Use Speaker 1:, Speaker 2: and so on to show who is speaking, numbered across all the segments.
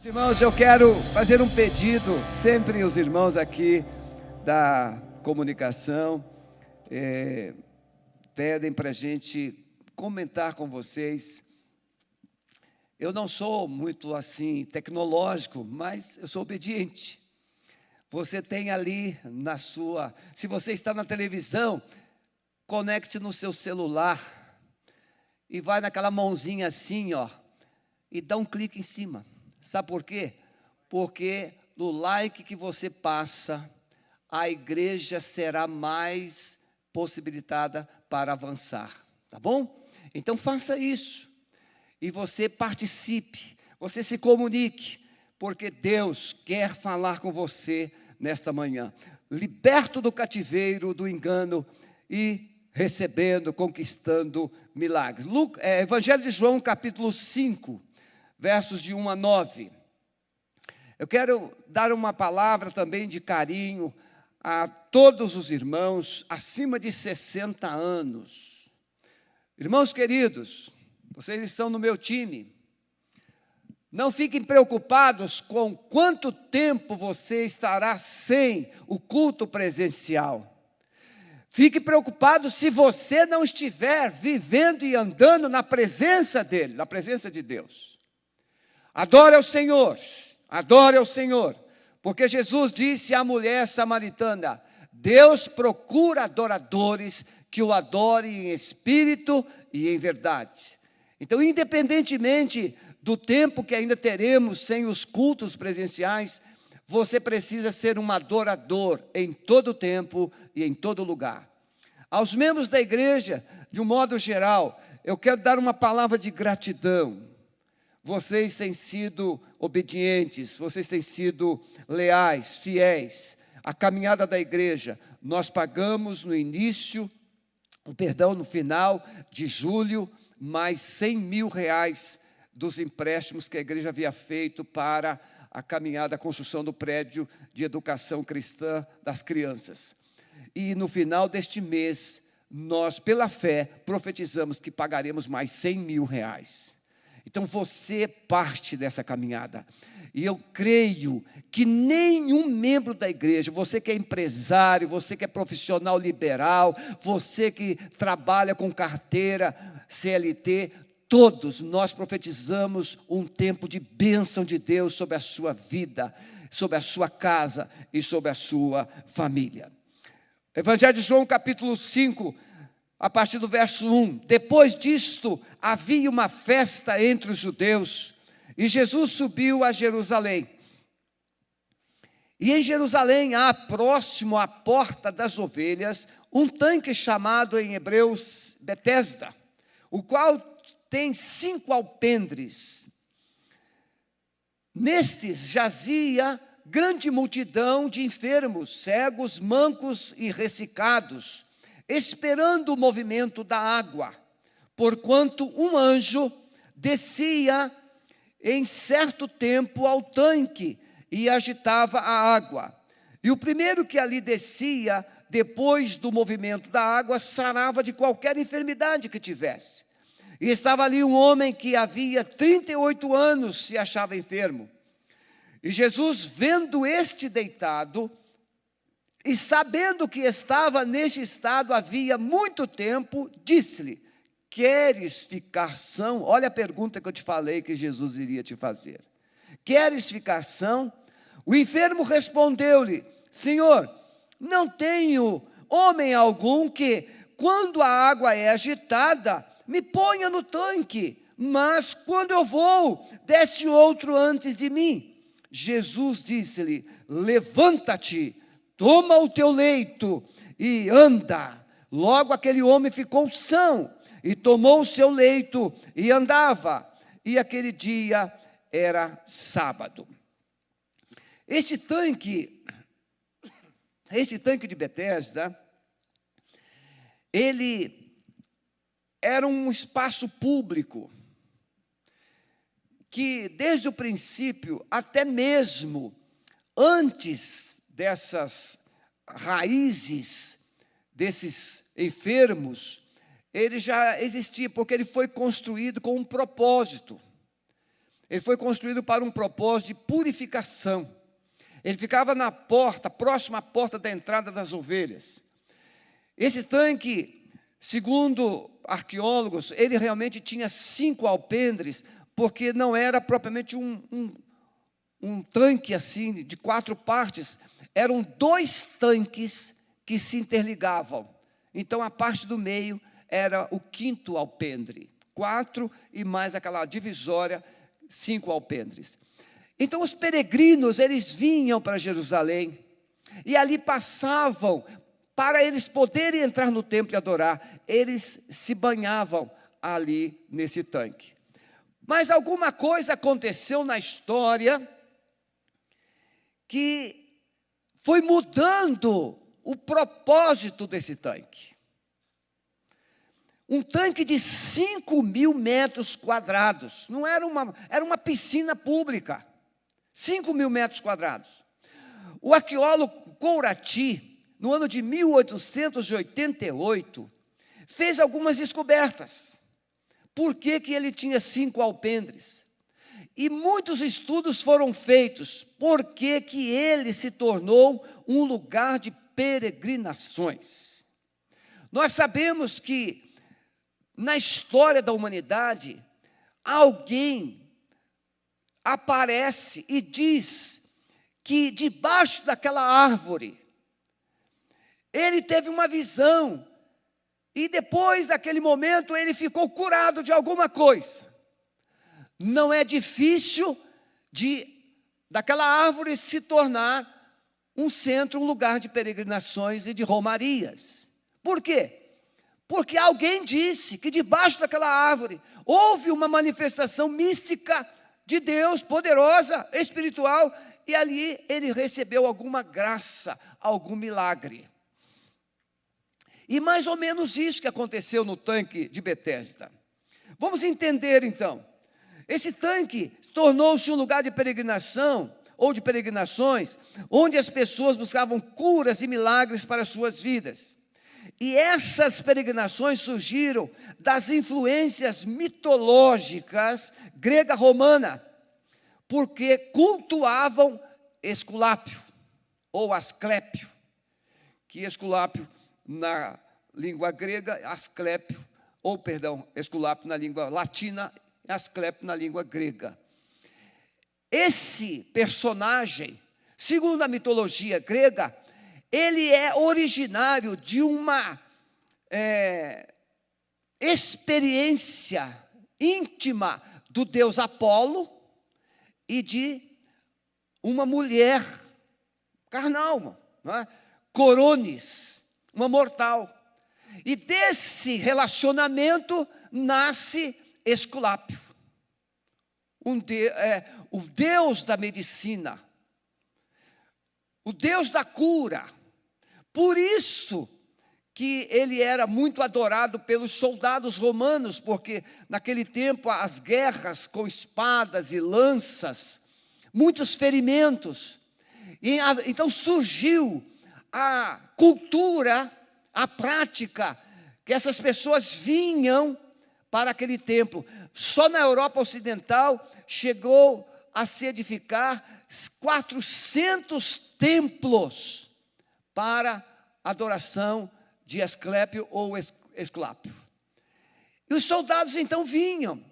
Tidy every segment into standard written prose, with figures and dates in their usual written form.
Speaker 1: Irmãos, eu quero fazer um pedido. Sempre os irmãos aqui da comunicação pedem para a gente comentar com vocês. Eu não sou muito assim tecnológico, mas eu sou obediente. Você tem ali na sua, se você está na televisão, conecte no seu celular e vai naquela mãozinha assim, ó, e dá um clique em cima. Sabe por quê? Porque no like que você passa, a igreja será mais possibilitada para avançar, tá bom? Então faça isso, e você participe, você se comunique, porque Deus quer falar com você nesta manhã, liberto do cativeiro, do engano e recebendo, conquistando milagres. Evangelho de João, capítulo 5, versos de 1 a 9. Eu quero dar uma palavra também de carinho a todos os irmãos acima de 60 anos. Irmãos queridos, vocês estão no meu time. Não fiquem preocupados com quanto tempo você estará sem o culto presencial. Fique preocupado se você não estiver vivendo e andando na presença dEle, na presença de Deus. Adore ao Senhor, porque Jesus disse à mulher samaritana: Deus procura adoradores que o adorem em espírito e em verdade. Então, independentemente do tempo que ainda teremos sem os cultos presenciais, você precisa ser um adorador em todo tempo e em todo lugar. Aos membros da igreja, de um modo geral, eu quero dar uma palavra de gratidão. Vocês têm sido obedientes, vocês têm sido leais, fiéis. A caminhada da igreja, nós pagamos no final de julho, mais 100 mil reais dos empréstimos que a igreja havia feito para a caminhada, a construção do prédio de educação cristã das crianças. E no final deste mês, nós, pela fé, profetizamos que pagaremos mais 100 mil reais. Então você é parte dessa caminhada. E eu creio que nenhum membro da igreja, você que é empresário, você que é profissional liberal, você que trabalha com carteira CLT, todos nós profetizamos um tempo de bênção de Deus sobre a sua vida, sobre a sua casa e sobre a sua família. Evangelho de João, capítulo 5, a partir do verso 1. Depois disto, havia uma festa entre os judeus, e Jesus subiu a Jerusalém. E em Jerusalém há, próximo à porta das ovelhas, um tanque chamado em hebreus Betesda, o qual tem 5 alpendres. Nestes jazia grande multidão de enfermos, cegos, mancos e ressecados, esperando o movimento da água, porquanto um anjo descia em certo tempo ao tanque e agitava a água. E o primeiro que ali descia, depois do movimento da água, sarava de qualquer enfermidade que tivesse. E estava ali um homem que havia 38 anos se achava enfermo. E Jesus, vendo este deitado, e sabendo que estava neste estado havia muito tempo, disse-lhe: queres ficar são? Olha a pergunta que eu te falei que Jesus iria te fazer. Queres ficar são? O enfermo respondeu-lhe: Senhor, não tenho homem algum que, quando a água é agitada, me ponha no tanque, mas quando eu vou, desce outro antes de mim. Jesus disse-lhe: levanta-te, toma o teu leito e anda. Logo aquele homem ficou são, e tomou o seu leito e andava. E aquele dia era sábado. Este tanque de Betesda, ele era um espaço público, que desde o princípio, até mesmo antes dessas raízes, desses enfermos, ele já existia, porque ele foi construído com um propósito. Ele foi construído para um propósito de purificação. Ele ficava na porta, próximo à porta da entrada das ovelhas. Esse tanque, segundo arqueólogos, ele realmente tinha 5 alpendres, porque não era propriamente um tanque assim, de 4 partes. Eram 2 tanques que se interligavam. Então, a parte do meio era o 5º alpendre. 4 e mais aquela divisória, 5 alpendres. Então, os peregrinos, eles vinham para Jerusalém, e ali passavam, para eles poderem entrar no templo e adorar, eles se banhavam ali nesse tanque. Mas alguma coisa aconteceu na história que foi mudando o propósito desse tanque. Um tanque de 5.000 metros quadrados, não era era uma piscina pública, 5.000 metros quadrados. O arqueólogo Courati, no ano de 1888, fez algumas descobertas. Por que ele tinha 5 alpendres? E muitos estudos foram feitos. Por que ele se tornou um lugar de peregrinações? Nós sabemos que, na história da humanidade, alguém aparece e diz que debaixo daquela árvore, ele teve uma visão, e depois daquele momento ele ficou curado de alguma coisa. Não é difícil daquela árvore se tornar um centro, um lugar de peregrinações e de romarias. Por quê? Porque alguém disse que debaixo daquela árvore houve uma manifestação mística de Deus, poderosa, espiritual, e ali ele recebeu alguma graça, algum milagre. E mais ou menos isso que aconteceu no tanque de Betesda. Vamos entender então. Esse tanque tornou-se um lugar de peregrinação, ou de peregrinações, onde as pessoas buscavam curas e milagres para as suas vidas. E essas peregrinações surgiram das influências mitológicas grega-romana, porque cultuavam Esculápio, ou Asclépio, que Esculápio na língua grega, Esculápio na língua latina, Asclépio na língua grega. Esse personagem, segundo a mitologia grega, ele é originário de uma experiência íntima do deus Apolo e de uma mulher carnal, não é? Coronis, uma mortal. E desse relacionamento nasce Esculápio, o deus da medicina, o deus da cura. Por isso que ele era muito adorado pelos soldados romanos, porque naquele tempo as guerras com espadas e lanças, muitos ferimentos. E então surgiu a cultura, a prática, que essas pessoas vinham para aquele templo. Só na Europa Ocidental chegou a se edificar 400 templos para adoração de Asclépio ou Esculápio. E os soldados então vinham,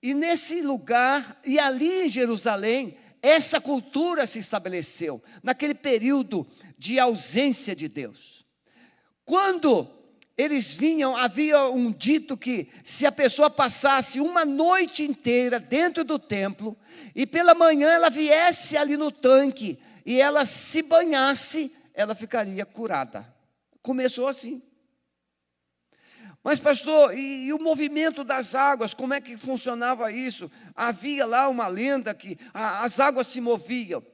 Speaker 1: e nesse lugar, e ali em Jerusalém, essa cultura se estabeleceu, naquele período de ausência de Deus. Quando eles vinham, havia um dito que se a pessoa passasse uma noite inteira dentro do templo, e pela manhã ela viesse ali no tanque, e ela se banhasse, ela ficaria curada. Começou assim. Mas pastor, e o movimento das águas, como é que funcionava isso? Havia lá uma lenda que as águas se moviam.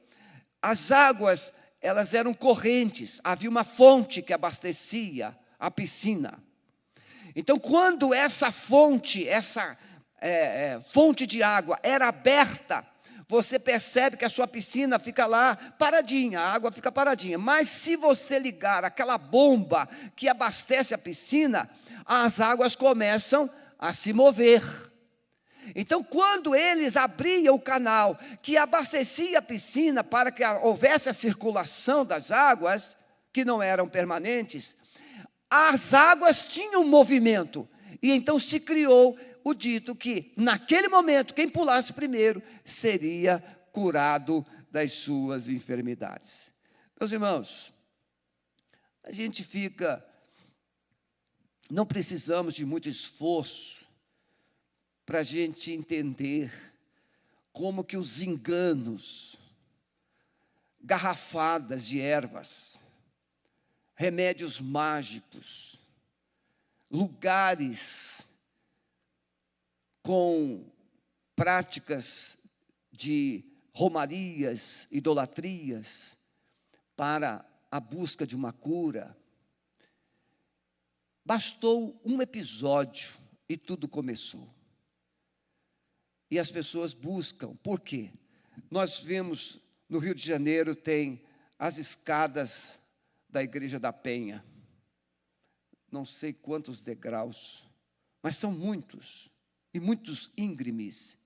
Speaker 1: As águas, elas eram correntes, havia uma fonte que abastecia a piscina. Então, quando essa fonte de água era aberta, você percebe que a sua piscina fica lá paradinha, a água fica paradinha. Mas se você ligar aquela bomba que abastece a piscina, as águas começam a se mover. Então, quando eles abriam o canal que abastecia a piscina para que houvesse a circulação das águas, que não eram permanentes, as águas tinham movimento. E então se criou o dito que, naquele momento, quem pulasse primeiro seria curado das suas enfermidades. Meus irmãos, a gente não precisamos de muito esforço para a gente entender como que os enganos, garrafadas de ervas, remédios mágicos, lugares com práticas de romarias, idolatrias, para a busca de uma cura. Bastou um episódio e tudo começou. E as pessoas buscam. Por quê? Nós vemos no Rio de Janeiro, tem as escadas da Igreja da Penha. Não sei quantos degraus, mas são muitos, e muitos íngremes.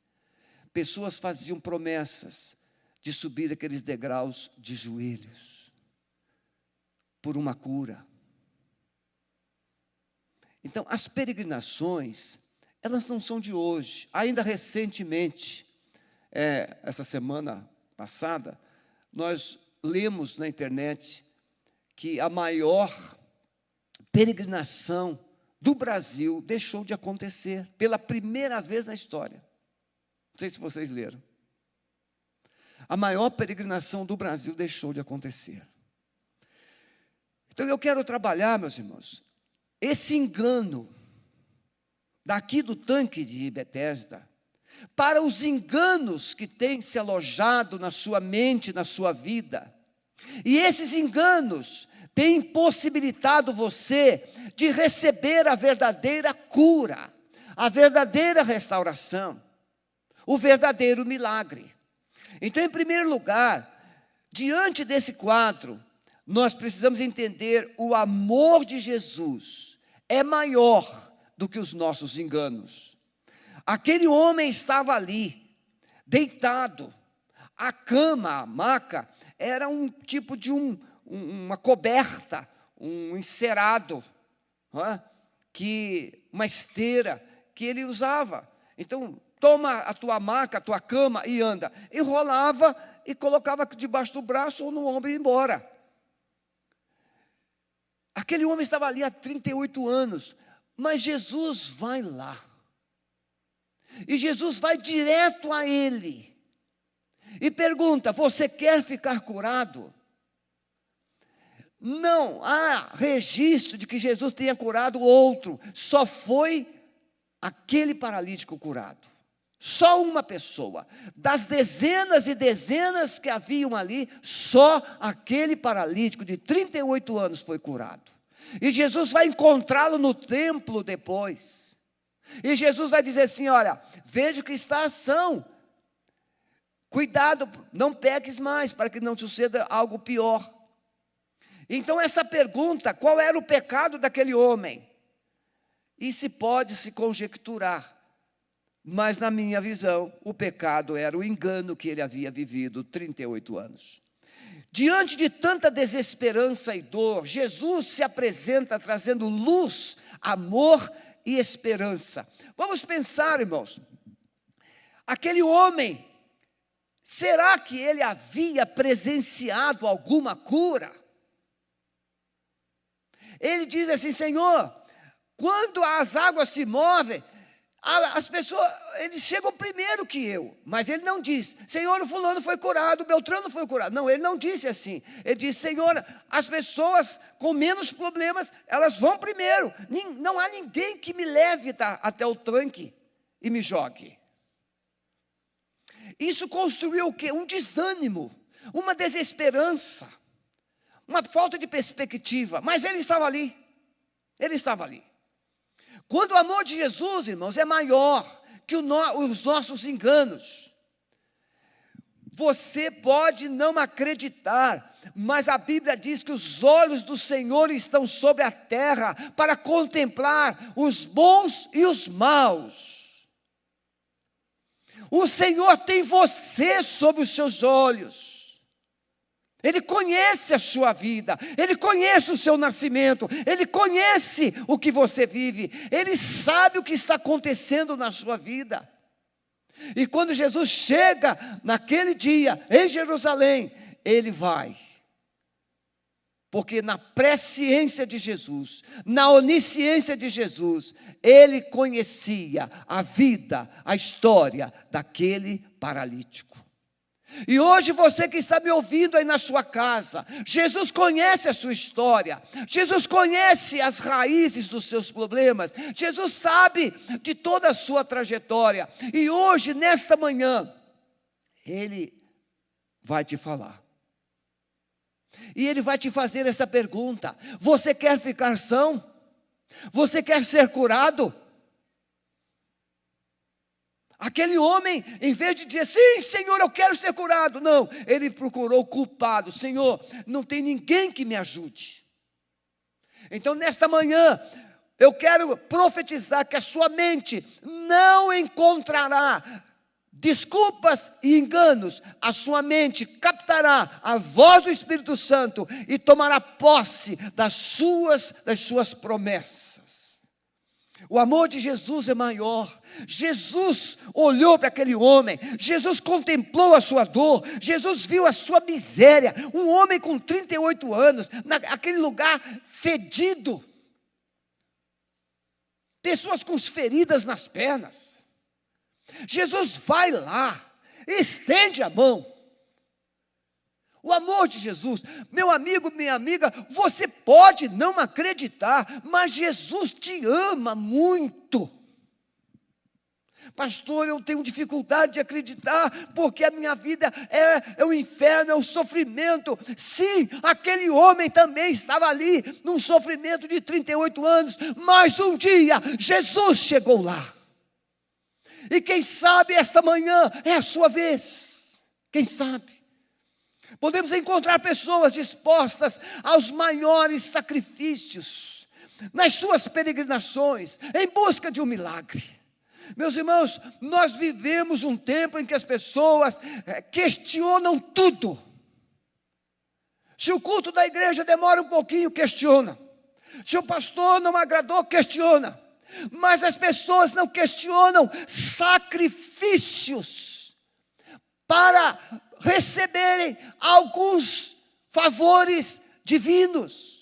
Speaker 1: Pessoas faziam promessas de subir aqueles degraus de joelhos, por uma cura. Então, as peregrinações, elas não são de hoje. Ainda recentemente, essa semana passada, nós lemos na internet que a maior peregrinação do Brasil deixou de acontecer, pela primeira vez na história. Não sei se vocês leram. A maior peregrinação do Brasil deixou de acontecer. Então eu quero trabalhar, meus irmãos, esse engano daqui do tanque de Betesda, para os enganos que têm se alojado na sua mente, na sua vida. E esses enganos têm impossibilitado você de receber a verdadeira cura, a verdadeira restauração, o verdadeiro milagre. Então, em primeiro lugar, diante desse quadro, nós precisamos entender o amor de Jesus é maior do que os nossos enganos. Aquele homem estava ali, deitado. A cama, a maca, era um tipo de uma coberta, um encerado, uma esteira que ele usava. Então, toma a tua maca, a tua cama e anda. Enrolava e colocava debaixo do braço ou no ombro e ia embora. Aquele homem estava ali há 38 anos, mas Jesus vai lá. E Jesus vai direto a ele e pergunta: você quer ficar curado? Não há registro de que Jesus tenha curado outro, só foi aquele paralítico curado. Só uma pessoa, das dezenas e dezenas que haviam ali, só aquele paralítico de 38 anos foi curado. E Jesus vai encontrá-lo no templo depois. E Jesus vai dizer assim: olha, vejo que está são. Cuidado, não peques mais, para que não suceda algo pior. Então essa pergunta, qual era o pecado daquele homem? E se pode se conjecturar. Mas na minha visão, o pecado era o engano que ele havia vivido 38 anos. Diante de tanta desesperança e dor, Jesus se apresenta trazendo luz, amor e esperança. Vamos pensar, irmãos. Aquele homem, será que ele havia presenciado alguma cura? Ele diz assim: Senhor, quando as águas se movem, as pessoas, eles chegam primeiro que eu. Mas ele não diz: Senhor, o fulano foi curado, o Beltrano foi curado. Não, ele não disse assim. Ele disse: Senhor, as pessoas com menos problemas, elas vão primeiro. Não há ninguém que me leve até o tanque e me jogue. Isso construiu o quê? Um desânimo, uma desesperança, uma falta de perspectiva. Mas ele estava ali. Ele estava ali. Quando o amor de Jesus, irmãos, é maior que os nossos enganos. Você pode não acreditar, mas a Bíblia diz que os olhos do Senhor estão sobre a terra para contemplar os bons e os maus. O Senhor tem você sob os seus olhos. Ele conhece a sua vida, Ele conhece o seu nascimento, Ele conhece o que você vive, Ele sabe o que está acontecendo na sua vida. E quando Jesus chega naquele dia em Jerusalém, Ele vai. Porque na presciência de Jesus, na onisciência de Jesus, Ele conhecia a vida, a história daquele paralítico. E hoje você que está me ouvindo aí na sua casa, Jesus conhece a sua história, Jesus conhece as raízes dos seus problemas, Jesus sabe de toda a sua trajetória. E hoje, nesta manhã, Ele vai te falar. E Ele vai te fazer essa pergunta: você quer ficar são? Você quer ser curado? Aquele homem, em vez de dizer, sim, Senhor, eu quero ser curado, não, ele procurou o culpado. Senhor, não tem ninguém que me ajude. Então, nesta manhã, eu quero profetizar que a sua mente não encontrará desculpas e enganos. A sua mente captará a voz do Espírito Santo e tomará posse das suas promessas. O amor de Jesus é maior. Jesus olhou para aquele homem, Jesus contemplou a sua dor, Jesus viu a sua miséria. Um homem com 38 anos, naquele lugar fedido, pessoas com feridas nas pernas. Jesus vai lá, estende a mão. O amor de Jesus, meu amigo, minha amiga, você pode não acreditar, mas Jesus te ama muito. Pastor, eu tenho dificuldade de acreditar, porque a minha vida é o inferno, é o sofrimento. Sim, aquele homem também estava ali, num sofrimento de 38 anos, mas um dia Jesus chegou lá. E quem sabe esta manhã é a sua vez, quem sabe? Podemos encontrar pessoas dispostas aos maiores sacrifícios, nas suas peregrinações, em busca de um milagre. Meus irmãos, nós vivemos um tempo em que as pessoas questionam tudo. Se o culto da igreja demora um pouquinho, questiona. Se o pastor não agradou, questiona. Mas as pessoas não questionam sacrifícios para receberem alguns favores divinos.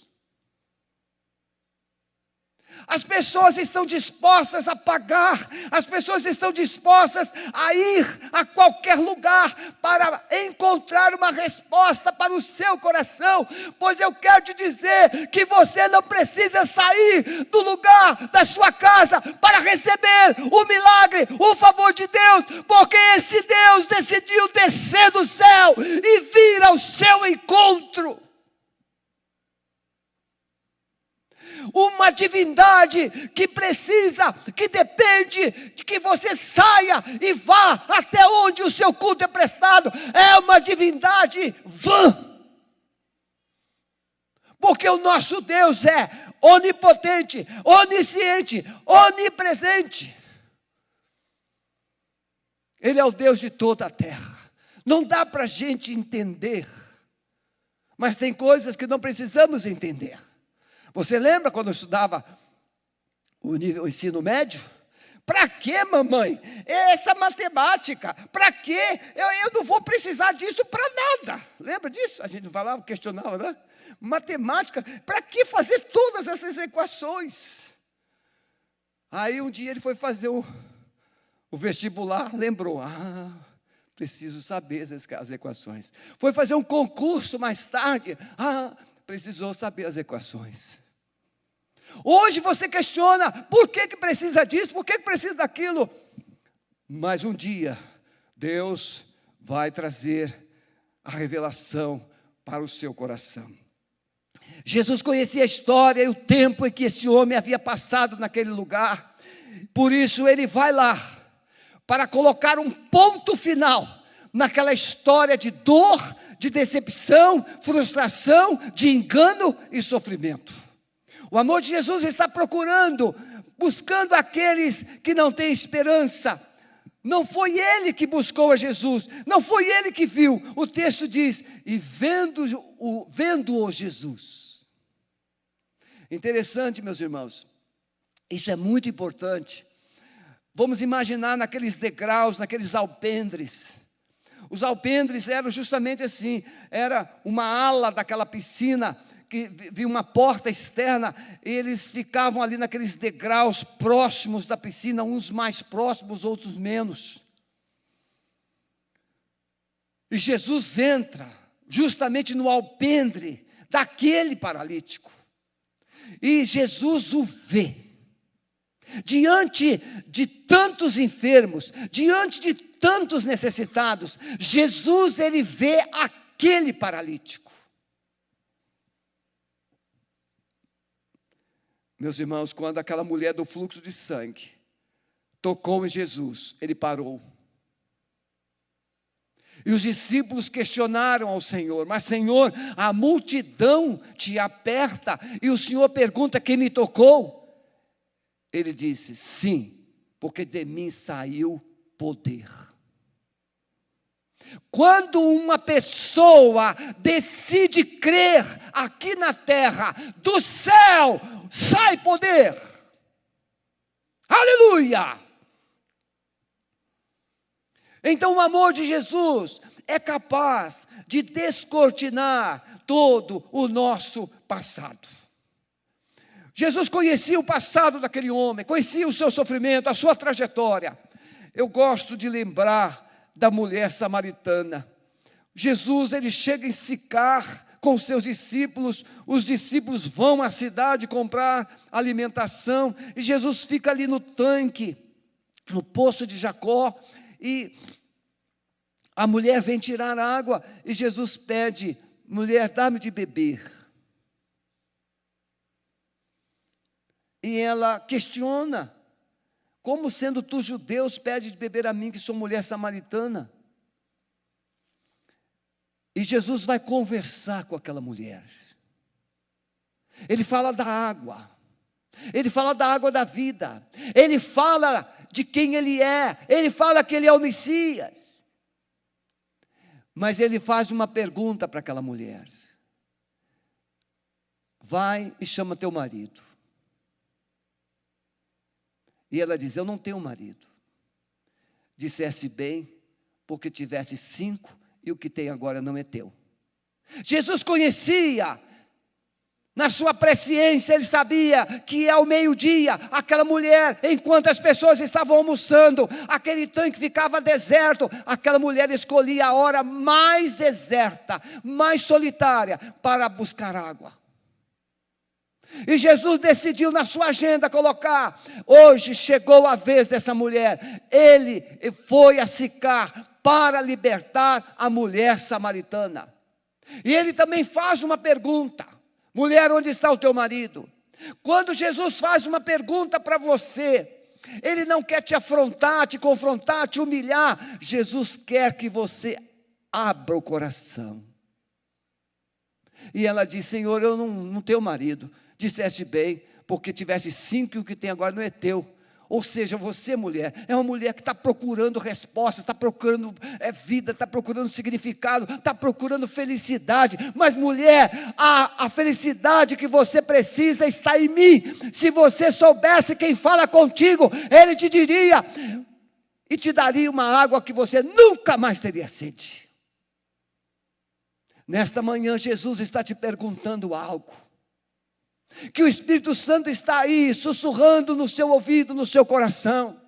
Speaker 1: As pessoas estão dispostas a pagar, as pessoas estão dispostas a ir a qualquer lugar para encontrar uma resposta para o seu coração, pois eu quero te dizer que você não precisa sair do lugar da sua casa para receber o milagre, o favor de Deus, porque esse Deus decidiu descer do céu e vir ao seu encontro. Uma divindade que depende de que você saia e vá até onde o seu culto é prestado, é uma divindade vã. Porque o nosso Deus é onipotente, onisciente, onipresente. Ele é o Deus de toda a terra. Não dá para a gente entender, mas tem coisas que não precisamos entender. Você lembra quando eu estudava o ensino médio? Para que, mamãe? Essa matemática, para que? Eu não vou precisar disso para nada. Lembra disso? A gente falava, questionava, né? Matemática, para que fazer todas essas equações? Aí um dia ele foi fazer o vestibular, lembrou, preciso saber as equações. Foi fazer um concurso mais tarde, precisou saber as equações. Hoje você questiona, por que precisa disso, por que precisa daquilo? Mas um dia, Deus vai trazer a revelação para o seu coração. Jesus conhecia a história e o tempo em que esse homem havia passado naquele lugar. Por isso ele vai lá, para colocar um ponto final naquela história de dor, de decepção, frustração, de engano e sofrimento. O amor de Jesus está buscando aqueles que não têm esperança Não foi ele que buscou a Jesus, não foi ele que viu. O texto diz, e vendo-o Jesus. Interessante, meus irmãos, isso é muito importante. Vamos imaginar naqueles degraus, naqueles alpendres. Os alpendres eram justamente assim, era uma ala daquela piscina, que havia uma porta externa, e eles ficavam ali naqueles degraus próximos da piscina, uns mais próximos, outros menos. E Jesus entra justamente no alpendre daquele paralítico, e Jesus o vê. Diante de tantos enfermos, diante de tantos necessitados, Jesus, ele vê aquele paralítico. Meus irmãos, quando aquela mulher do fluxo de sangue tocou em Jesus, ele parou. E os discípulos questionaram ao Senhor, mas Senhor, a multidão te aperta, e o Senhor pergunta, quem me tocou? Ele disse, sim, porque de mim saiu poder. Quando uma pessoa decide crer aqui na terra, do céu sai poder. Aleluia! Então o amor de Jesus é capaz de descortinar todo o nosso passado. Jesus conhecia o passado daquele homem, conhecia o seu sofrimento, a sua trajetória. Eu gosto de lembrar da mulher samaritana. Jesus, ele chega em Sicar com seus discípulos, os discípulos vão à cidade comprar alimentação, e Jesus fica ali no tanque, no poço de Jacó, e a mulher vem tirar água, e Jesus pede, mulher, dá-me de beber. E ela questiona, como sendo tu judeus, pede de beber a mim, que sou mulher samaritana? E Jesus vai conversar com aquela mulher. Ele fala da água. Ele fala da água da vida. Ele fala de quem ele é. Ele fala que ele é o Messias. Mas ele faz uma pergunta para aquela mulher. Vai e chama teu marido. E ela diz, eu não tenho marido. Disseste bem, porque tiveste 5, e o que tem agora não é teu. Jesus conhecia, na sua presciência, ele sabia que ao meio-dia, aquela mulher, enquanto as pessoas estavam almoçando, aquele tanque ficava deserto, aquela mulher escolhia a hora mais deserta, mais solitária, para buscar água. E Jesus decidiu na sua agenda colocar, hoje chegou a vez dessa mulher, ele foi a Sicar para libertar a mulher samaritana. E ele também faz uma pergunta, mulher, onde está o teu marido? Quando Jesus faz uma pergunta para você, ele não quer te afrontar, te confrontar, te humilhar, Jesus quer que você abra o coração. E ela diz, Senhor, eu não tenho marido. Disseste bem, porque tiveste 5 e o que tem agora não é teu. Ou seja, você, mulher, é uma mulher que está procurando respostas, está procurando vida, está procurando significado, está procurando felicidade. Mas mulher, a felicidade que você precisa está em mim. Se você soubesse quem fala contigo, ele te diria e te daria uma água que você nunca mais teria sede. Nesta manhã, Jesus está te perguntando algo. Que o Espírito Santo está aí, sussurrando no seu ouvido, no seu coração.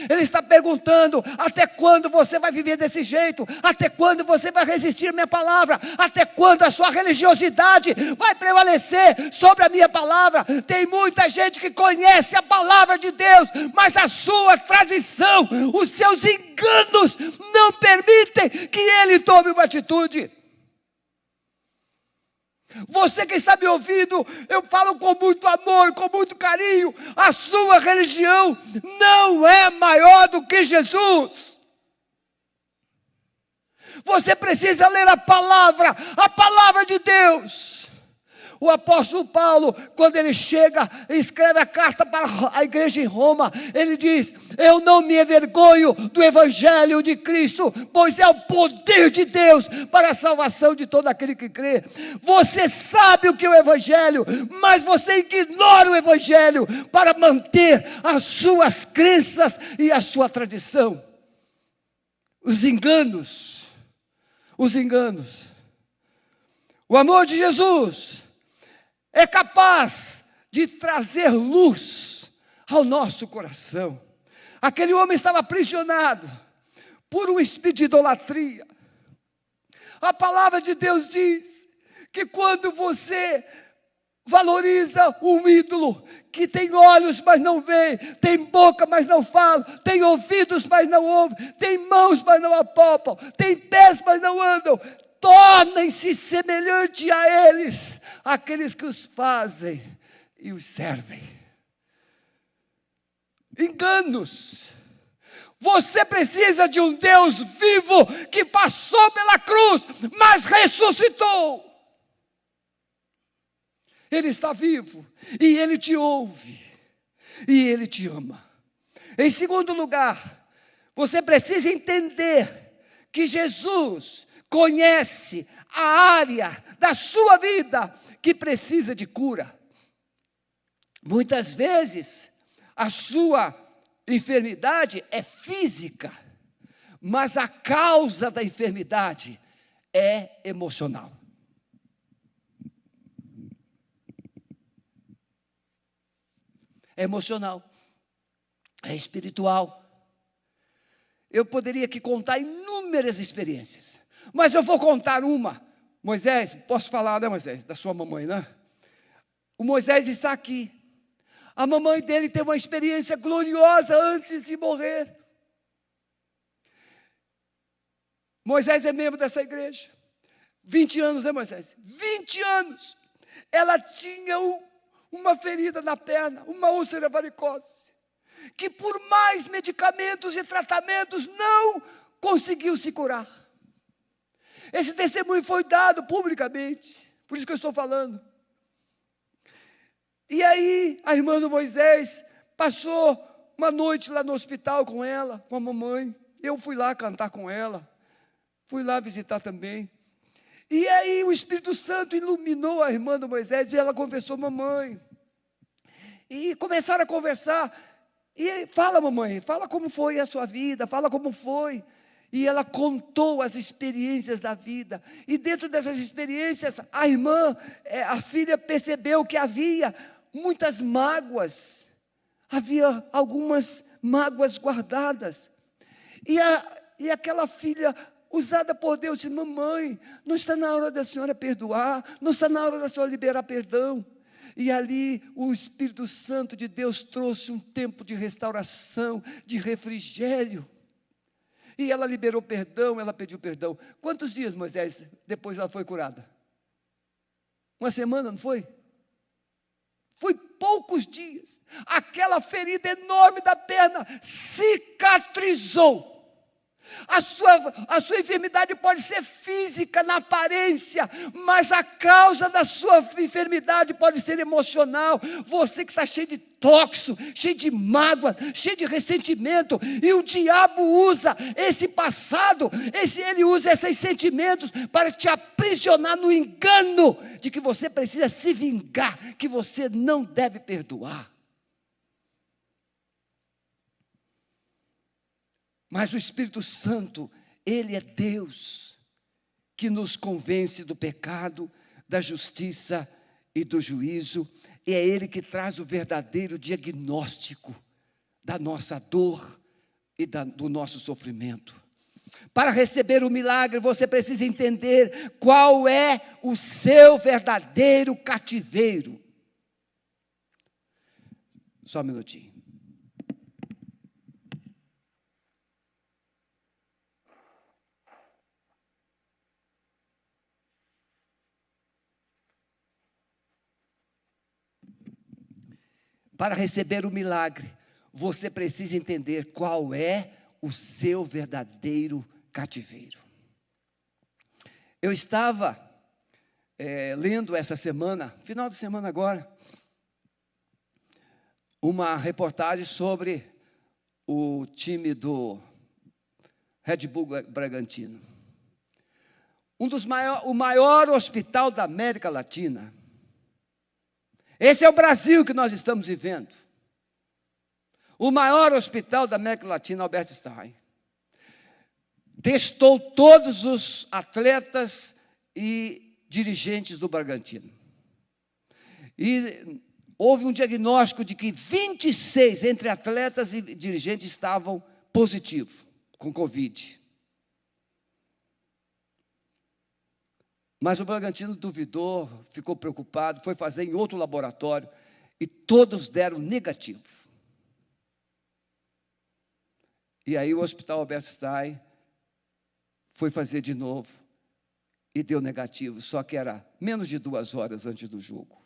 Speaker 1: Ele está perguntando, até quando você vai viver desse jeito? Até quando você vai resistir à minha palavra? Até quando a sua religiosidade vai prevalecer sobre a minha palavra? Tem muita gente que conhece a palavra de Deus, mas a sua tradição, os seus enganos, não permitem que ele tome uma atitude. Você que está me ouvindo, eu falo com muito amor, com muito carinho, a sua religião não é maior do que Jesus. Você precisa ler a palavra de Deus. O apóstolo Paulo, quando ele chega e escreve a carta para a igreja em Roma, ele diz: eu não me envergonho do evangelho de Cristo, pois é o poder de Deus para a salvação de todo aquele que crê. Você sabe o que é o evangelho, mas você ignora o evangelho para manter as suas crenças e a sua tradição. Os enganos. O amor de Jesus é capaz de trazer luz ao nosso coração. Aquele homem estava aprisionado por um espírito de idolatria. A palavra de Deus diz que quando você valoriza um ídolo que tem olhos, mas não vê, tem boca, mas não fala, tem ouvidos, mas não ouve, tem mãos, mas não apalpam, tem pés, mas não andam, tornem-se semelhantes a eles, aqueles que os fazem e os servem. Enganos. Você precisa de um Deus vivo que passou pela cruz, mas ressuscitou. Ele está vivo, e Ele te ouve, e Ele te ama. Em segundo lugar, você precisa entender que Jesus conhece a área da sua vida que precisa de cura. Muitas vezes, a sua enfermidade é física, mas a causa da enfermidade é emocional. É emocional, é espiritual. Eu poderia aqui contar inúmeras experiências, mas eu vou contar uma. Moisés, posso falar, né, Moisés, da sua mamãe, né? O Moisés está aqui. A mamãe dele teve uma experiência gloriosa antes de morrer. Moisés é membro dessa igreja. 20 anos, né, Moisés? 20 anos. Ela tinha uma ferida na perna, uma úlcera varicose, que por mais medicamentos e tratamentos não conseguiu se curar. Esse testemunho foi dado publicamente, por isso que eu estou falando. E aí, a irmã do Moisés passou uma noite lá no hospital com ela, com a mamãe. Eu fui lá cantar com ela, fui lá visitar também. E aí o Espírito Santo iluminou a irmã do Moisés e ela confessou: mamãe. E começaram a conversar. E fala, mamãe, fala como foi a sua vida, fala como foi. E ela contou as experiências da vida. E dentro dessas experiências, a irmã, a filha percebeu que havia muitas mágoas. Havia algumas mágoas guardadas. E aquela filha, usada por Deus, disse: mamãe, não está na hora da senhora perdoar, não está na hora da senhora liberar perdão. E ali o Espírito Santo de Deus trouxe um tempo de restauração, de refrigério. E ela liberou perdão, ela pediu perdão. Quantos dias, Moisés, depois ela foi curada? Uma semana, não foi? Foi poucos dias. Aquela ferida enorme da perna cicatrizou. A sua enfermidade pode ser física na aparência, mas a causa da sua enfermidade pode ser emocional. Você que está cheio de tóxico, cheio de mágoa, cheio de ressentimento, e o diabo usa esse passado, ele usa esses sentimentos para te aprisionar no engano de que você precisa se vingar, que você não deve perdoar. Mas o Espírito Santo, Ele é Deus, que nos convence do pecado, da justiça e do juízo, e é Ele que traz o verdadeiro diagnóstico da nossa dor e do nosso sofrimento. Para receber o milagre, você precisa entender qual é o seu verdadeiro cativeiro. Só um minutinho. Para receber o milagre, você precisa entender qual é o seu verdadeiro cativeiro. Eu estava lendo essa semana, final de semana agora, uma reportagem sobre o time do Red Bull Bragantino. O maior hospital da América Latina. Esse é o Brasil que nós estamos vivendo. O maior hospital da América Latina, Albert Einstein, testou todos os atletas e dirigentes do Bragantino. E houve um diagnóstico de que 26 entre atletas e dirigentes estavam positivos com Covid. Mas o Bragantino duvidou, ficou preocupado, foi fazer em outro laboratório e todos deram negativo. E aí o Hospital Albert Einstein foi fazer de novo e deu negativo, só que era menos de 2 horas antes do jogo.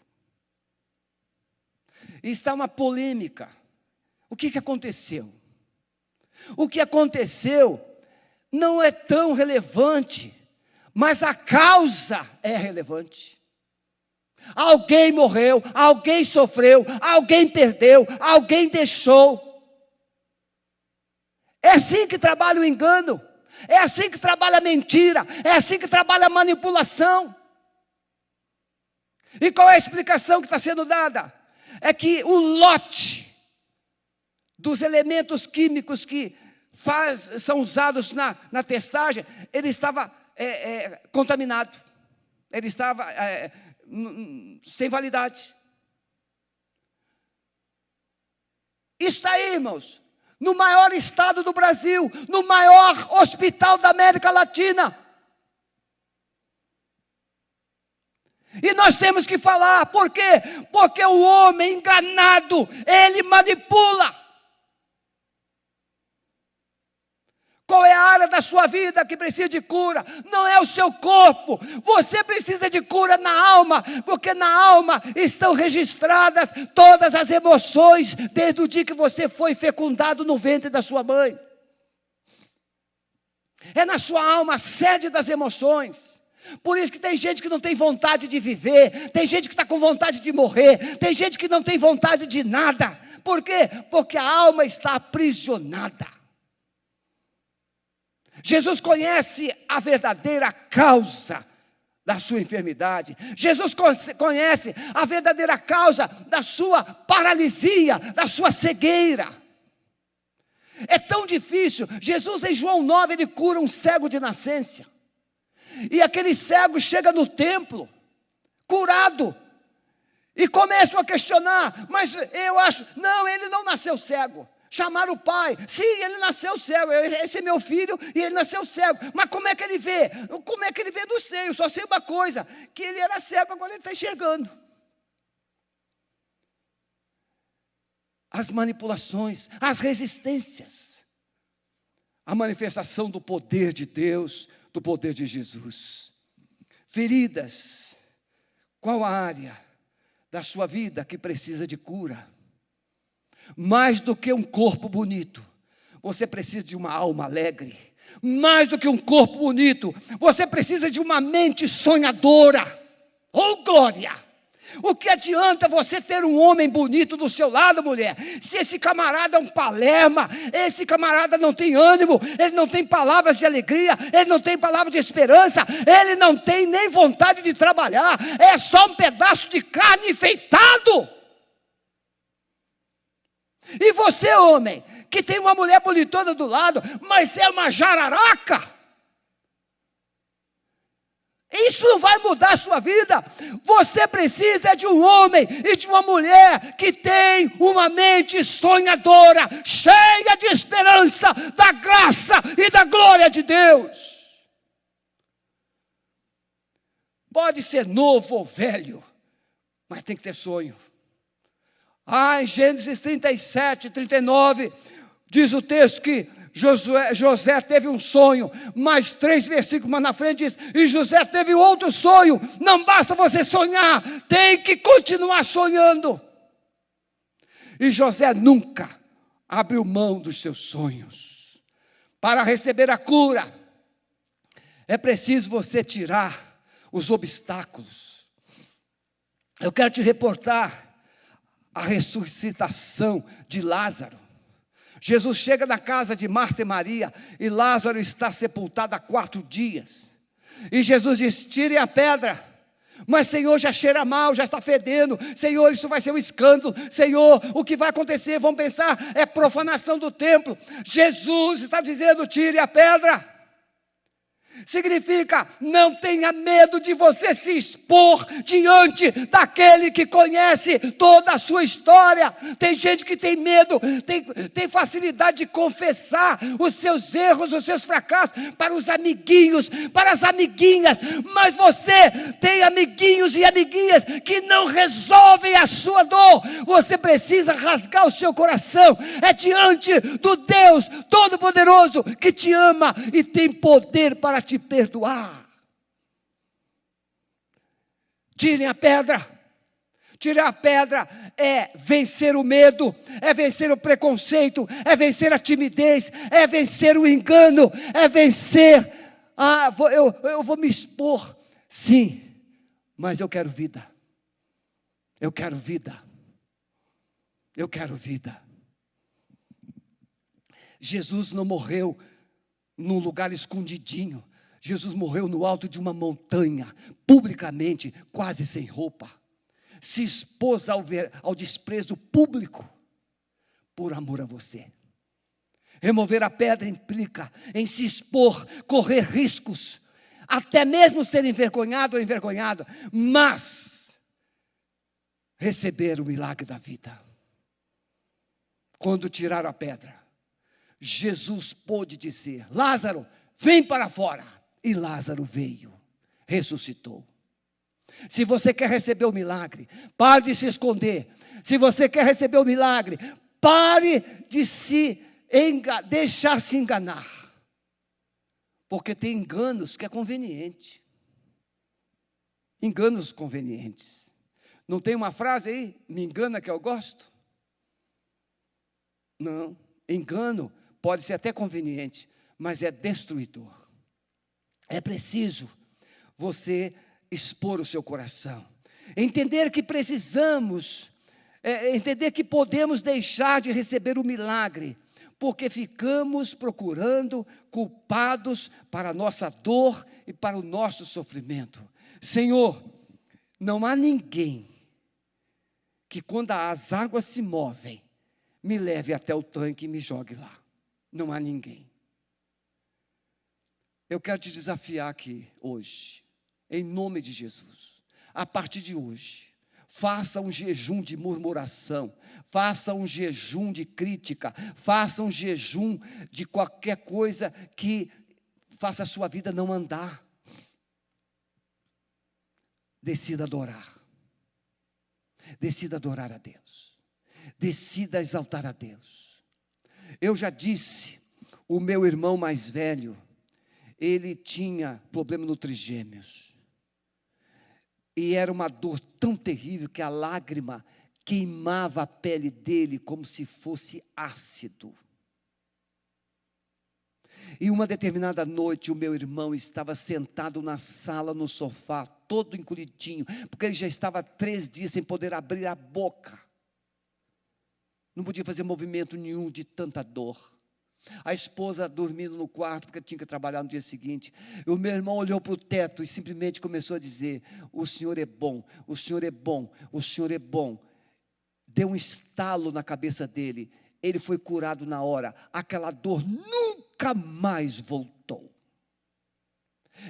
Speaker 1: E está uma polêmica. O que aconteceu? O que aconteceu não é tão relevante, mas a causa é relevante. Alguém morreu, alguém sofreu, alguém perdeu, alguém deixou. É assim que trabalha o engano, é assim que trabalha a mentira, é assim que trabalha a manipulação. E qual é a explicação que está sendo dada? É que o lote dos elementos químicos que são usados na testagem, ele estava contaminado, ele estava sem validade. Isso está aí, irmãos, no maior estado do Brasil, no maior hospital da América Latina. E nós temos que falar, por quê? Porque o homem enganado, ele manipula. Qual é a área da sua vida que precisa de cura? Não é o seu corpo. Você precisa de cura na alma, porque na alma estão registradas todas as emoções, desde o dia que você foi fecundado no ventre da sua mãe. É na sua alma a sede das emoções. Por isso que tem gente que não tem vontade de viver, tem gente que está com vontade de morrer, tem gente que não tem vontade de nada. Por quê? Porque a alma está aprisionada. Jesus conhece a verdadeira causa da sua enfermidade. Jesus conhece a verdadeira causa da sua paralisia, da sua cegueira. É tão difícil. Jesus em João 9, ele cura um cego de nascença. E aquele cego chega no templo, curado, e começam a questionar, mas eu acho, não, ele não nasceu cego. Chamaram o pai, sim, ele nasceu cego, esse é meu filho e ele nasceu cego, mas como é que ele vê? Como é que ele vê? Não sei, eu só sei uma coisa, que ele era cego, agora ele está enxergando. As manipulações, as resistências, a manifestação do poder de Deus, do poder de Jesus. Feridas, qual a área da sua vida que precisa de cura? Mais do que um corpo bonito, você precisa de uma alma alegre. Mais do que um corpo bonito, você precisa de uma mente sonhadora. Oh, glória! O que adianta você ter um homem bonito do seu lado, mulher, se esse camarada é um palerma, esse camarada não tem ânimo, ele não tem palavras de alegria, ele não tem palavra de esperança, ele não tem nem vontade de trabalhar, é só um pedaço de carne enfeitado. E você, homem, que tem uma mulher bonitona do lado, mas é uma jararaca, isso não vai mudar a sua vida. Você precisa de um homem e de uma mulher que tem uma mente sonhadora, cheia de esperança, da graça e da glória de Deus. Pode ser novo ou velho, mas tem que ter sonho. Em Gênesis 37, 39, diz o texto que José teve um sonho, mais 3 versículos mais na frente diz, e José teve outro sonho. Não basta você sonhar, tem que continuar sonhando. E José nunca abriu mão dos seus sonhos. Para receber a cura, é preciso você tirar os obstáculos. Eu quero te reportar a ressuscitação de Lázaro. Jesus chega na casa de Marta e Maria, e Lázaro está sepultado há 4 dias. E Jesus diz: tirem a pedra. Mas Senhor, já cheira mal, já está fedendo. Senhor, isso vai ser um escândalo. Senhor, o que vai acontecer? Vão pensar, é profanação do templo. Jesus está dizendo: tire a pedra. Significa, não tenha medo de você se expor diante daquele que conhece toda a sua história. Tem gente que tem medo, tem facilidade de confessar os seus erros, os seus fracassos para os amiguinhos, para as amiguinhas. Mas você tem amiguinhos e amiguinhas que não resolvem a sua dor. Você precisa rasgar o seu coração. É diante do Deus Todo-Poderoso que te ama e tem poder para te perdoar. Tirem a pedra. Tirar a pedra é vencer o medo, é vencer o preconceito, é vencer a timidez, é vencer o engano, é vencer. Eu vou me expor, sim, mas eu quero vida. Eu quero vida. Eu quero vida. Jesus não morreu num lugar escondidinho. Jesus morreu no alto de uma montanha, publicamente, quase sem roupa. Se expôs ao desprezo público, por amor a você. Remover a pedra implica em se expor, correr riscos, até mesmo ser envergonhado ou envergonhada, mas receber o milagre da vida. Quando tiraram a pedra, Jesus pôde dizer: Lázaro, vem para fora. E Lázaro veio, ressuscitou. Se você quer receber o milagre, pare de se esconder. Se você quer receber o milagre, pare de deixar se enganar. Porque tem enganos que é conveniente. Enganos convenientes. Não tem uma frase aí, me engana que eu gosto? Não, engano pode ser até conveniente, mas é destruidor. É preciso você expor o seu coração, entender que precisamos, entender que podemos deixar de receber o milagre, porque ficamos procurando culpados para a nossa dor e para o nosso sofrimento. Senhor, não há ninguém que quando as águas se movem, me leve até o tanque e me jogue lá. Não há ninguém. Eu quero te desafiar aqui hoje, em nome de Jesus. A partir de hoje, faça um jejum de murmuração, faça um jejum de crítica, faça um jejum de qualquer coisa que faça a sua vida não andar. Decida adorar. Decida adorar a Deus. Decida exaltar a Deus. Eu já disse, o meu irmão mais velho, ele tinha problema no trigêmeos. E era uma dor tão terrível que a lágrima queimava a pele dele como se fosse ácido. E uma determinada noite o meu irmão estava sentado na sala, no sofá, todo encolhidinho, porque ele já estava 3 dias sem poder abrir a boca. Não podia fazer movimento nenhum de tanta dor. A esposa dormindo no quarto, porque tinha que trabalhar no dia seguinte. E o meu irmão olhou para o teto e simplesmente começou a dizer: o Senhor é bom, o Senhor é bom, o Senhor é bom. Deu um estalo na cabeça dele. Ele foi curado na hora. Aquela dor nunca mais voltou.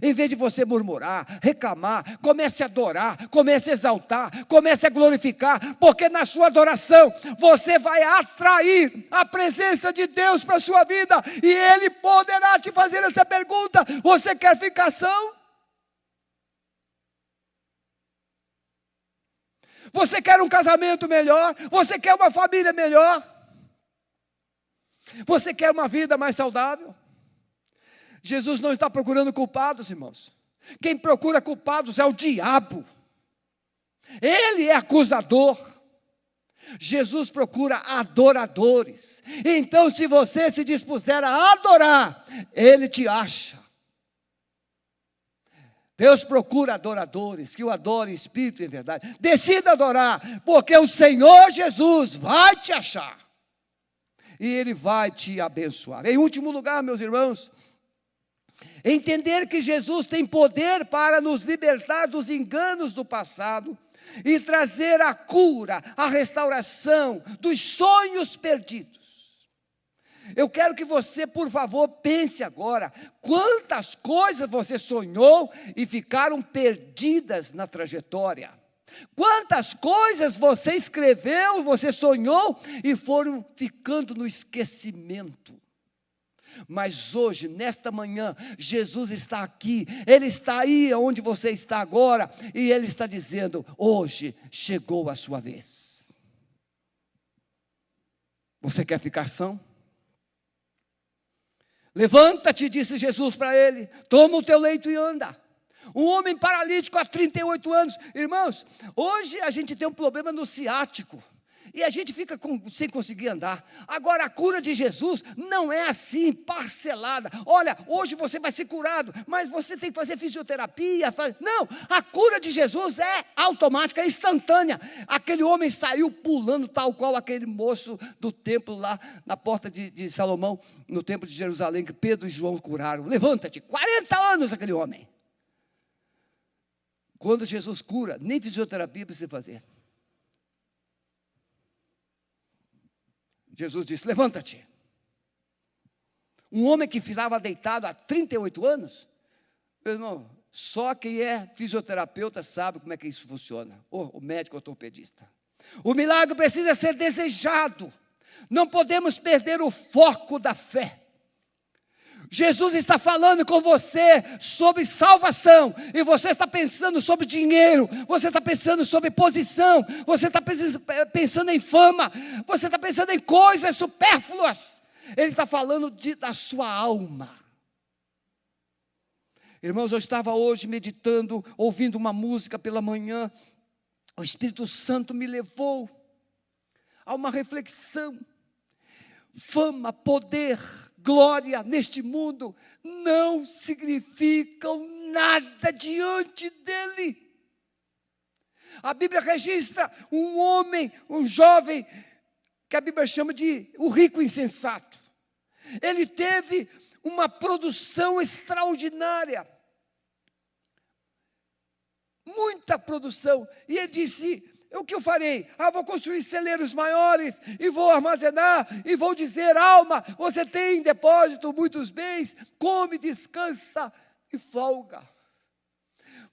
Speaker 1: Em vez de você murmurar, reclamar, comece a adorar, comece a exaltar, comece a glorificar, porque na sua adoração você vai atrair a presença de Deus para a sua vida, e Ele poderá te fazer essa pergunta: você quer ficar são? Você quer um casamento melhor? Você quer uma família melhor? Você quer uma vida mais saudável? Jesus não está procurando culpados, irmãos. Quem procura culpados é o diabo. Ele é acusador. Jesus procura adoradores. Então, se você se dispuser a adorar, Ele te acha. Deus procura adoradores que o adorem em espírito e em verdade. Decida adorar, porque o Senhor Jesus vai te achar. E Ele vai te abençoar. Em último lugar, meus irmãos, entender que Jesus tem poder para nos libertar dos enganos do passado e trazer a cura, a restauração dos sonhos perdidos. Eu quero que você, por favor, pense agora, quantas coisas você sonhou e ficaram perdidas na trajetória. Quantas coisas você escreveu, você sonhou e foram ficando no esquecimento. Mas hoje, nesta manhã, Jesus está aqui, Ele está aí onde você está agora, e Ele está dizendo, hoje chegou a sua vez. Você quer ficar são? Levanta-te, disse Jesus para ele, toma o teu leito e anda. Um homem paralítico há 38 anos. Irmãos, hoje a gente tem um problema no ciático. E a gente fica sem conseguir andar. Agora, a cura de Jesus não é assim, parcelada. Olha, hoje você vai ser curado, mas você tem que fazer fisioterapia. Não, a cura de Jesus é automática, é instantânea. Aquele homem saiu pulando, tal qual aquele moço do templo lá, na porta de Salomão, no templo de Jerusalém, que Pedro e João curaram. Levanta-te, 40 anos aquele homem. Quando Jesus cura, nem fisioterapia precisa fazer. Jesus disse, levanta-te. Um homem que ficava deitado há 38 anos, meu irmão, só quem é fisioterapeuta sabe como é que isso funciona, o médico ortopedista. O milagre precisa ser desejado, não podemos perder o foco da fé. Jesus está falando com você sobre salvação, e você está pensando sobre dinheiro, você está pensando sobre posição, você está pensando em fama, você está pensando em coisas supérfluas. Ele está falando da sua alma. Irmãos, eu estava hoje meditando, ouvindo uma música pela manhã, o Espírito Santo me levou a uma reflexão. Fama, poder, glória neste mundo não significam nada diante dele. A Bíblia registra um homem, um jovem, que a Bíblia chama de o rico insensato. Ele teve uma produção extraordinária, muita produção, e ele disse, o que eu farei? Vou construir celeiros maiores, e vou armazenar, e vou dizer, alma, você tem em depósito muitos bens, come, descansa e folga.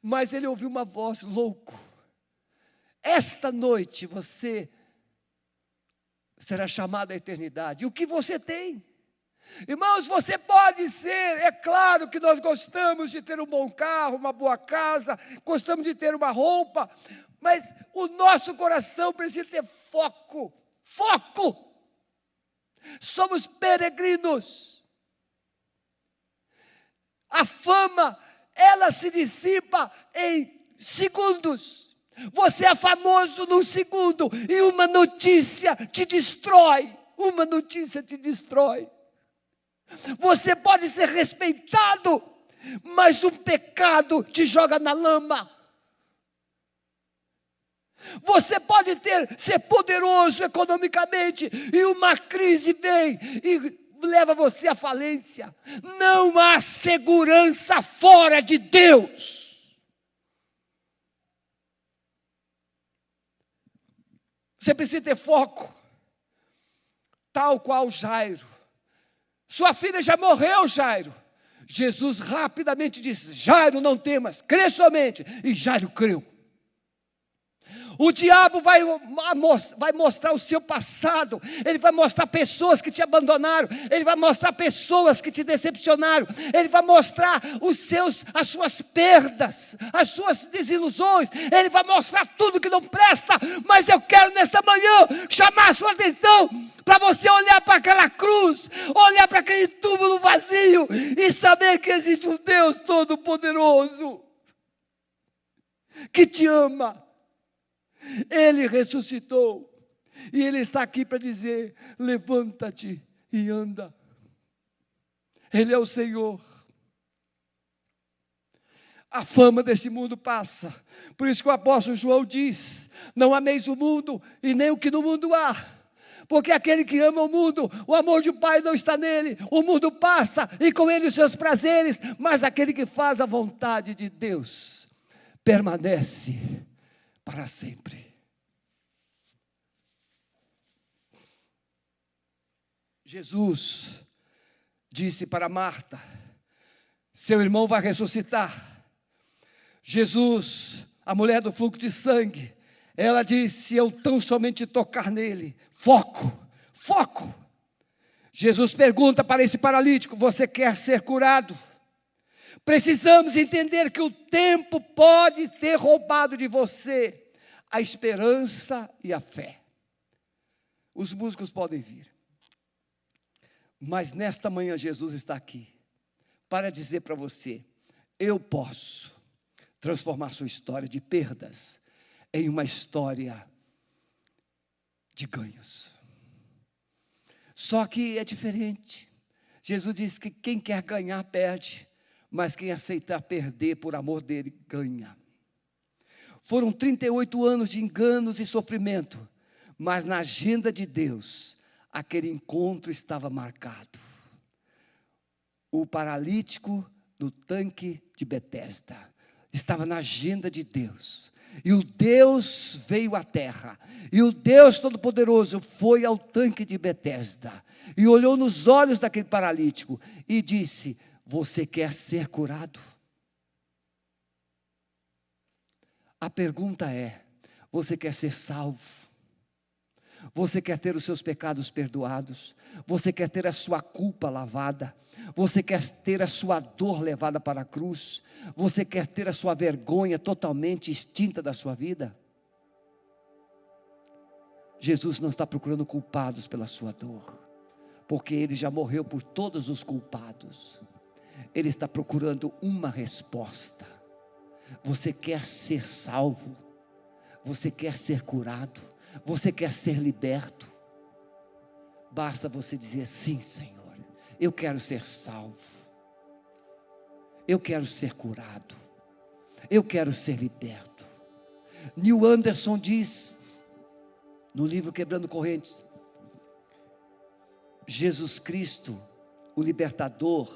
Speaker 1: Mas ele ouviu uma voz, louco, esta noite você será chamado à eternidade. E o que você tem? Irmãos, você pode ser, é claro que nós gostamos de ter um bom carro, uma boa casa, gostamos de ter uma roupa, mas o nosso coração precisa ter foco, foco. Somos peregrinos. A fama, ela se dissipa em segundos. Você é famoso num segundo e uma notícia te destrói. Uma notícia te destrói. Você pode ser respeitado, mas um pecado te joga na lama. Você pode ser poderoso economicamente e uma crise vem e leva você à falência. Não há segurança fora de Deus. Você precisa ter foco, tal qual Jairo. Sua filha já morreu, Jairo. Jesus rapidamente disse, Jairo, não temas, crê somente. E Jairo creu. O diabo vai mostrar o seu passado, ele vai mostrar pessoas que te abandonaram, ele vai mostrar pessoas que te decepcionaram, ele vai mostrar as suas perdas, as suas desilusões, ele vai mostrar tudo que não presta, mas eu quero nesta manhã chamar a sua atenção para você olhar para aquela cruz, olhar para aquele túmulo vazio e saber que existe um Deus Todo-Poderoso que te ama. Ele ressuscitou, e Ele está aqui para dizer, levanta-te e anda. Ele é o Senhor. A fama desse mundo passa. Por isso que o apóstolo João diz: não ameis o mundo e nem o que no mundo há. Porque aquele que ama o mundo, o amor de Pai não está nele. O mundo passa e com ele os seus prazeres. Mas aquele que faz a vontade de Deus permanece para sempre. Jesus disse para Marta: seu irmão vai ressuscitar. Jesus, a mulher do fluxo de sangue, ela disse: eu tão somente tocar nele. Foco, foco. Jesus pergunta para esse paralítico: você quer ser curado? Precisamos entender que o tempo pode ter roubado de você a esperança e a fé. Os músicos podem vir, mas nesta manhã Jesus está aqui para dizer para você: eu posso transformar sua história de perdas em uma história de ganhos. Só que é diferente. Jesus disse que quem quer ganhar perde, mas quem aceitar perder por amor dele ganha. Foram 38 anos de enganos e sofrimento, mas na agenda de Deus aquele encontro estava marcado. O paralítico do tanque de Betesda estava na agenda de Deus. E o Deus veio à terra. E o Deus Todo-Poderoso foi ao tanque de Betesda. E olhou nos olhos daquele paralítico e disse: você quer ser curado? A pergunta é: você quer ser salvo? Você quer ter os seus pecados perdoados? Você quer ter a sua culpa lavada? Você quer ter a sua dor levada para a cruz? Você quer ter a sua vergonha totalmente extinta da sua vida? Jesus não está procurando culpados pela sua dor, porque Ele já morreu por todos os culpados. Ele está procurando uma resposta. Você quer ser salvo? Você quer ser curado? Você quer ser liberto? Basta você dizer: sim, Senhor, eu quero ser salvo, eu quero ser curado, eu quero ser liberto. Neil Anderson diz no livro Quebrando Correntes: Jesus Cristo, o libertador,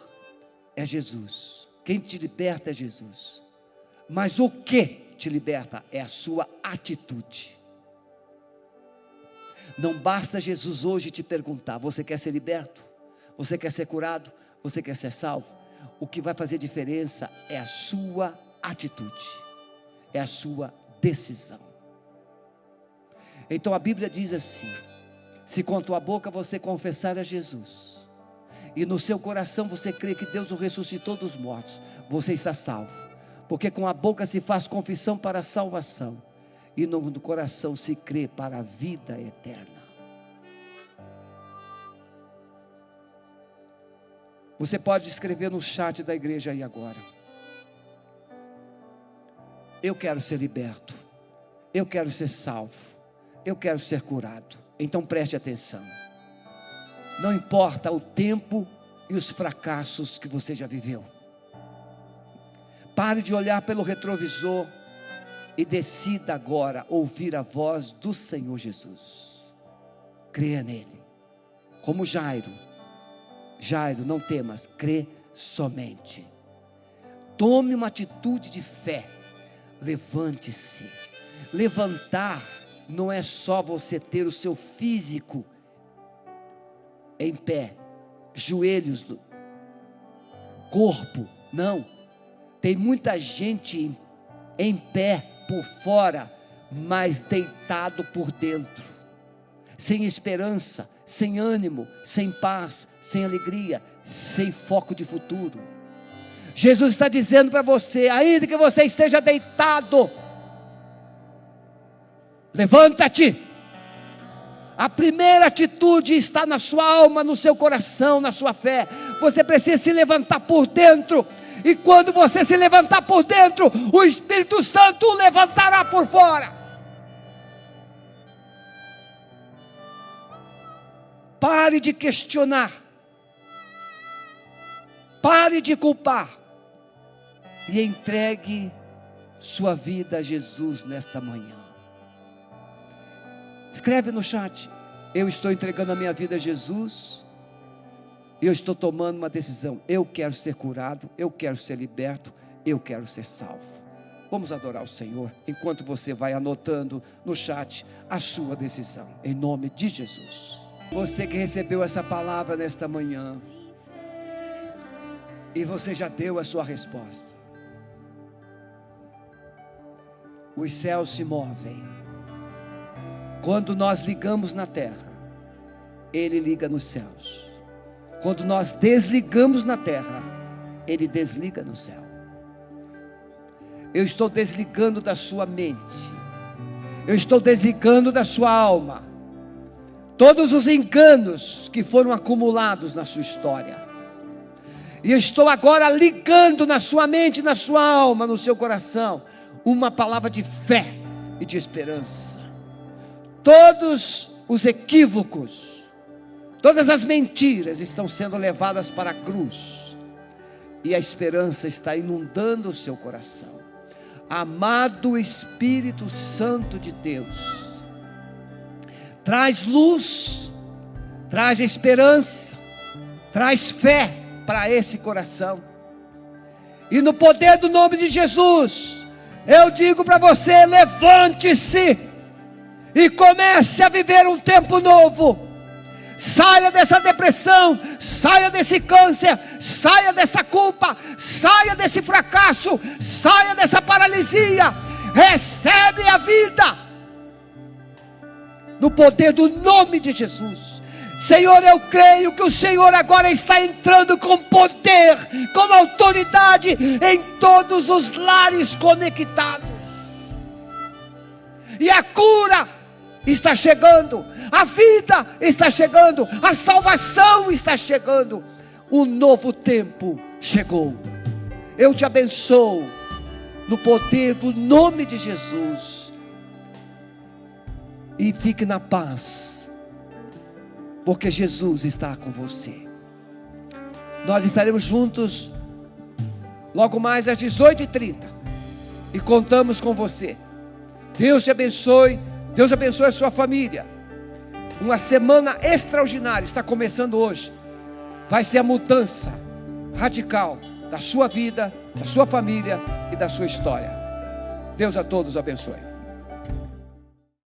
Speaker 1: é Jesus. Quem te liberta é Jesus. Mas o que te liberta é a sua atitude. Não basta Jesus hoje te perguntar: você quer ser liberto? Você quer ser curado? Você quer ser salvo? O que vai fazer diferença é a sua atitude, é a sua decisão. Então a Bíblia diz assim: se com a tua boca você confessar a Jesus, e no seu coração você crê que Deus o ressuscitou dos mortos, você está salvo. Porque com a boca se faz confissão para a salvação, e no coração se crê para a vida eterna. Você pode escrever no chat da igreja aí agora: eu quero ser liberto, eu quero ser salvo, eu quero ser curado. Então preste atenção. Não importa o tempo e os fracassos que você já viveu. Pare de olhar pelo retrovisor e decida agora ouvir a voz do Senhor Jesus. Creia nele. Como Jairo, não temas, crê somente. Tome uma atitude de fé. Levante-se. Levantar não é só você ter o seu físico em pé, joelhos, corpo, não. Tem muita gente em pé por fora, mas deitado por dentro, sem esperança, sem ânimo, sem paz, sem alegria, sem foco de futuro. Jesus está dizendo para você: ainda que você esteja deitado, levanta-te. A primeira atitude está na sua alma, no seu coração, na sua fé. Você precisa se levantar por dentro. E quando você se levantar por dentro, o Espírito Santo o levantará por fora. Pare de questionar. Pare de culpar. e entregue sua vida a Jesus nesta manhã. Escreve no chat: eu estou entregando a minha vida a Jesus, eu estou tomando uma decisão, eu quero ser curado, eu quero ser liberto, eu quero ser salvo. Vamos adorar o Senhor, enquanto você vai anotando no chat a sua decisão, em nome de Jesus. Você que recebeu essa palavra nesta manhã, e você já deu a sua resposta. Os céus se movem. Quando nós ligamos na terra, Ele liga nos céus. Quando nós desligamos na terra, Ele desliga no céu. Eu estou desligando da sua mente, eu estou desligando da sua alma todos os enganos que foram acumulados na sua história, e eu estou agora ligando na sua mente, na sua alma, no seu coração, uma palavra de fé e de esperança. Todos os equívocos, todas as mentiras estão sendo levadas para a cruz, e a esperança está inundando o seu coração. Amado Espírito Santo de Deus, traz luz, traz esperança, traz fé para esse coração, e no poder do nome de Jesus, eu digo para você: levante-se e comece a viver um tempo novo. Saia dessa depressão, saia desse câncer, saia dessa culpa, saia desse fracasso, saia dessa paralisia. Recebe a vida no poder do nome de Jesus. Senhor, eu creio que o Senhor agora está entrando com poder, com autoridade em todos os lares conectados, e a cura está chegando, a vida está chegando, a salvação está chegando, um novo tempo chegou. Eu te abençoo no poder do nome de Jesus, e fique na paz, porque Jesus está com você. Nós estaremos juntos logo mais às 18h30 e contamos com você. Deus te abençoe. Deus abençoe a sua família. Uma semana extraordinária está começando hoje. Vai ser a mudança radical da sua vida, da sua família e da sua história. Deus a todos abençoe.